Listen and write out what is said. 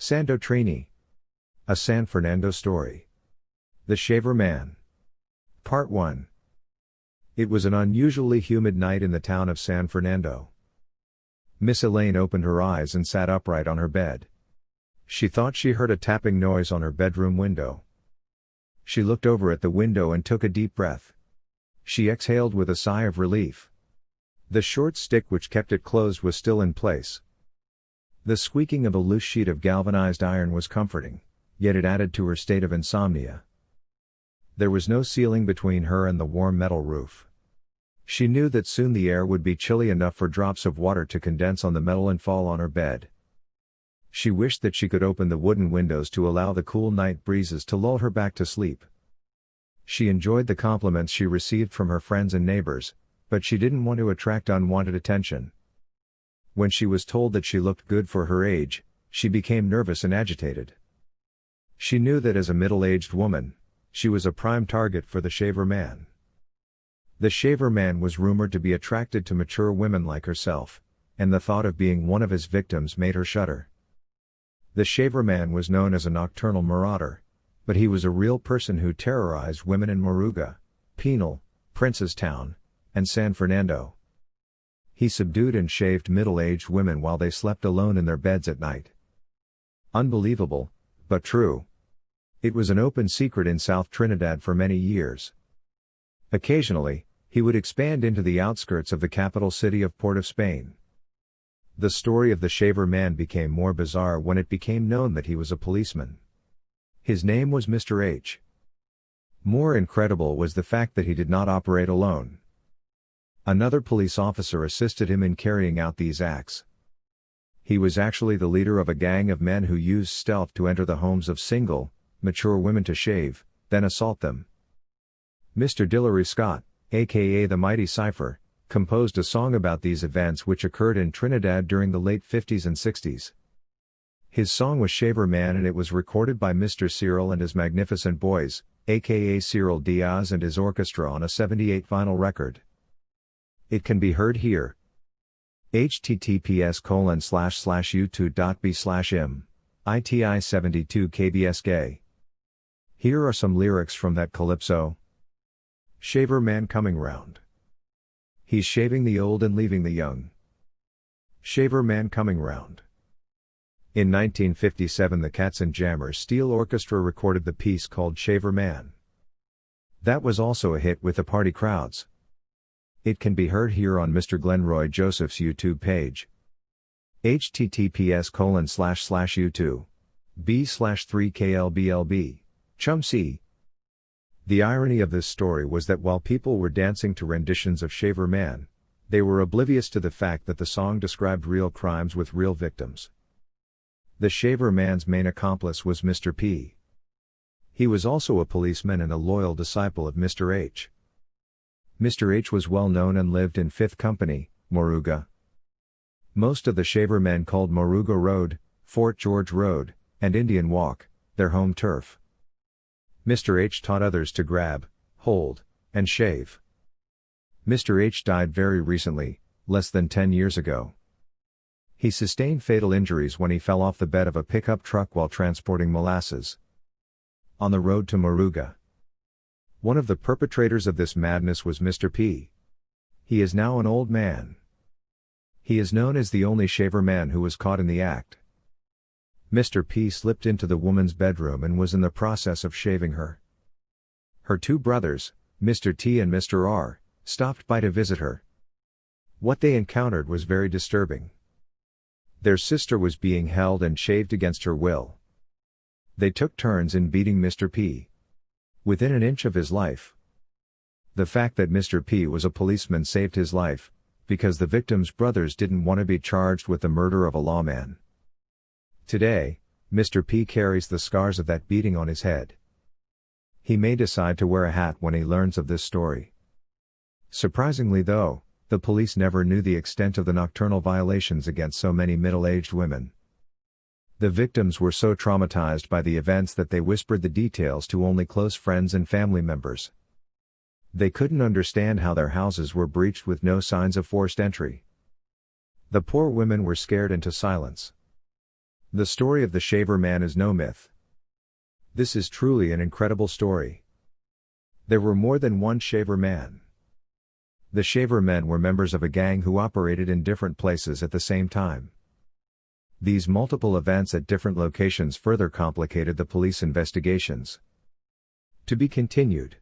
SandoTrini. A San Fernando Story. The Shaver Man. Part 1. It was an unusually humid night in the town of San Fernando. Miss Elaine opened her eyes and sat upright on her bed. She thought she heard a tapping noise on her bedroom window. She looked over at the window and took a deep breath. She exhaled with a sigh of relief. The short stick which kept it closed was still in place. The squeaking of a loose sheet of galvanized iron was comforting, yet it added to her state of insomnia. There was no ceiling between her and the warm metal roof. She knew that soon the air would be chilly enough for drops of water to condense on the metal and fall on her bed. She wished that she could open the wooden windows to allow the cool night breezes to lull her back to sleep. She enjoyed the compliments she received from her friends and neighbors, but she didn't want to attract unwanted attention. When she was told that she looked good for her age, she became nervous and agitated. She knew that as a middle-aged woman, she was a prime target for the Shaver Man. The Shaver Man was rumored to be attracted to mature women like herself, and the thought of being one of his victims made her shudder. The Shaver Man was known as a nocturnal marauder, but he was a real person who terrorized women in Moruga, Penal, Princestown, and San Fernando. He subdued and shaved middle-aged women while they slept alone in their beds at night. Unbelievable, but true. It was an open secret in South Trinidad for many years. Occasionally, he would expand into the outskirts of the capital city of Port of Spain. The story of the Shaver Man became more bizarre when it became known that he was a policeman. His name was Mr. H. More incredible was the fact that he did not operate alone. Another police officer assisted him in carrying out these acts. He was actually the leader of a gang of men who used stealth to enter the homes of single, mature women to shave, then assault them. Mr. Dillery Scott, aka the Mighty Cypher, composed a song about these events which occurred in Trinidad during the late 50s and 60s. His song was Shaver Man, and it was recorded by Mr. Cyril and his Magnificent Boys, aka Cyril Diaz and his orchestra, on a 78 vinyl record. It can be heard here. https://youtube.b/im iti72 kbs gay. Here are some lyrics from that calypso. Shaver Man coming round. He's shaving the old and leaving the young. Shaver Man coming round. In 1957, the Cats and Jammers Steel Orchestra recorded the piece called Shaver Man. That was also a hit with the party crowds. It can be heard here on Mr. Glenroy Joseph's YouTube page. https://youtube. b/3klblb. Chum C. The irony of this story was that while people were dancing to renditions of Shaver Man, they were oblivious to the fact that the song described real crimes with real victims. The Shaver Man's main accomplice was Mr. P. He was also a policeman and a loyal disciple of Mr. H. Mr. H was well known and lived in 5th Company, Moruga. Most of the Shaver Men called Moruga Road, Fort George Road, and Indian Walk their home turf. Mr. H taught others to grab, hold, and shave. Mr. H died very recently, less than 10 years ago. He sustained fatal injuries when he fell off the bed of a pickup truck while transporting molasses on the road to Moruga. One of the perpetrators of this madness was Mr. P. He is now an old man. He is known as the only Shaver Man who was caught in the act. Mr. P slipped into the woman's bedroom and was in the process of shaving her. Her two brothers, Mr. T and Mr. R, stopped by to visit her. What they encountered was very disturbing. Their sister was being held and shaved against her will. They took turns in beating Mr. P. within an inch of his life. The fact that Mr. P was a policeman saved his life, because the victim's brothers didn't want to be charged with the murder of a lawman. Today, Mr. P carries the scars of that beating on his head. He may decide to wear a hat when he learns of this story. Surprisingly though, the police never knew the extent of the nocturnal violations against so many middle-aged women. The victims were so traumatized by the events that they whispered the details to only close friends and family members. They couldn't understand how their houses were breached with no signs of forced entry. The poor women were scared into silence. The story of the Shaver Man is no myth. This is truly an incredible story. There were more than one Shaver Man. The Shaver Men were members of a gang who operated in different places at the same time. These multiple events at different locations further complicated the police investigations. To be continued.